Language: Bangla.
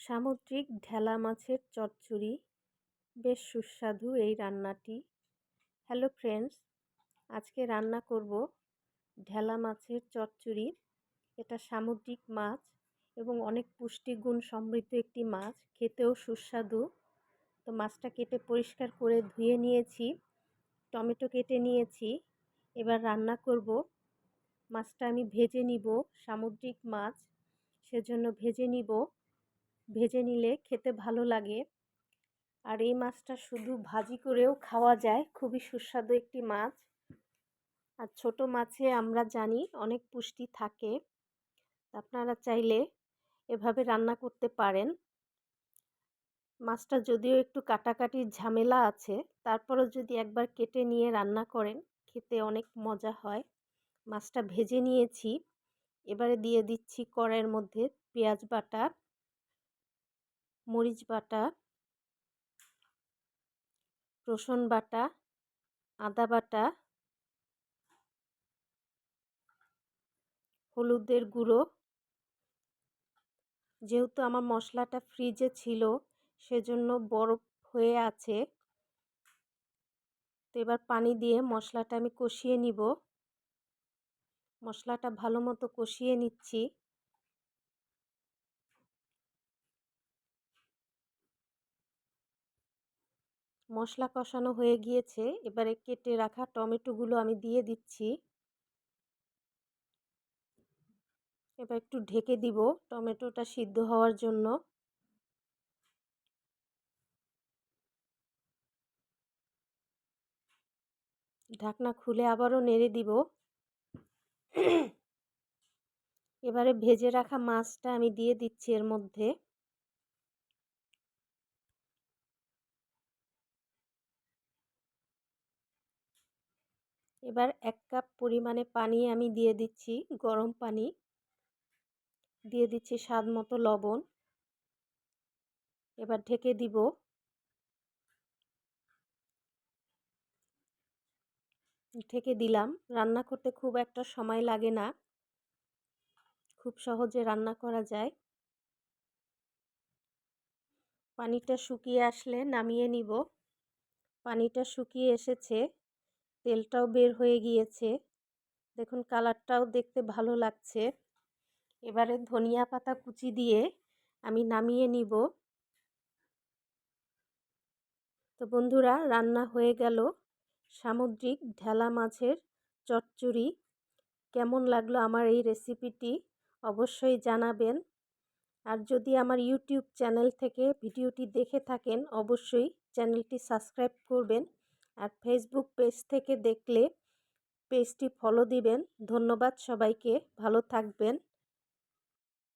সামুদ্রিক ঢেলা মাছের চচ্চড়ি বেশ সুস্বাদু এই রান্নাটি। হ্যালো ফ্রেন্ডস, আজকে রান্না করব ঢেলা মাছের চচ্চড়ি। এটা সামুদ্রিক মাছ এবং অনেক পুষ্টিগুণ সমৃদ্ধ একটি মাছ, খেতেও সুস্বাদু। তো মাছটা কেটে পরিষ্কার করে ধুয়ে নিয়েছি, টমেটো কেটে নিয়েছি। এবার রান্না করব। মাছটা আমি ভেজে নিব, সামুদ্রিক মাছ সেজন্য ভেজে নিব। ভেজে নিলে খেতে ভালো লাগে। আর এই মাছটা শুধু ভাজি করেও খাওয়া যায়, খুবই সুস্বাদু একটি মাছ। আর ছোট মাছে আমরা জানি অনেক পুষ্টি থাকে, আপনারা চাইলে এভাবে রান্না করতে পারেন। মাছটা যদিও একটু কাটাকাটির ঝামেলা আছে, তারপরও যদি একবার কেটে নিয়ে রান্না করেন খেতে অনেক মজা হয়। মাছটা ভেজে নিয়েছি, এবারে দিয়ে দিচ্ছি কড়াইয়ের মধ্যে পেঁয়াজ বাটা, মরিচ বাটা, রসুন বাটা, আদা বাটা, হলুদের গুঁড়ো। যেহেতু আমার মশলাটা ফ্রিজে ছিল সেজন্য বরফ হয়ে আছে। তো এবার পানি দিয়ে মশলাটা আমি কষিয়ে নিব। মশলাটা ভালো মতো কষিয়ে নিচ্ছি। মশলা কষানো হয়ে গিয়েছে, এবারে কেটে রাখা টমেটোগুলো আমি দিয়ে দিচ্ছি। এবার একটু ঢেকে দিব টমেটোটা সিদ্ধ হওয়ার জন্য। ঢাকনা খুলে আবারও নেড়ে দিব। এবারে ভেজে রাখা মাছটা আমি দিয়ে দিচ্ছি এর মধ্যে। এবার 1 কাপ পরিমাণে পানি আমি দিয়ে দিচ্ছি, গরম পানি। দিয়ে দিচ্ছি স্বাদ মতো লবণ। এবার ঢেকে দিব। ঢেকে দিলাম। রান্না করতে খুব একটা সময় লাগে না, খুব সহজে রান্না করা যায়। পানিটা শুকিয়ে আসলে নামিয়ে নিব। পানিটা শুকিয়ে এসেছে, তেলটাও বের হয়ে গিয়েছে। দেখুন কালারটাও দেখতে ভালো লাগছে। এবারে ধনিয়া পাতা কুচি দিয়ে আমি নামিয়ে নিব। তো বন্ধুরা, রান্না হয়ে গেল সামুদ্রিক ঢেলা মাছের চচ্চড়ি। কেমন লাগলো আমার এই রেসিপিটি অবশ্যই জানাবেন। আর যদি আমার ইউটিউব চ্যানেল থেকে ভিডিওটি দেখে থাকেন অবশ্যই চ্যানেলটি সাবস্ক্রাইব করবেন। আর ফেসবুক পেজ থেকে দেখলে পেজটি ফলো দিবেন। ধন্যবাদ সবাইকে, ভালো থাকবেন।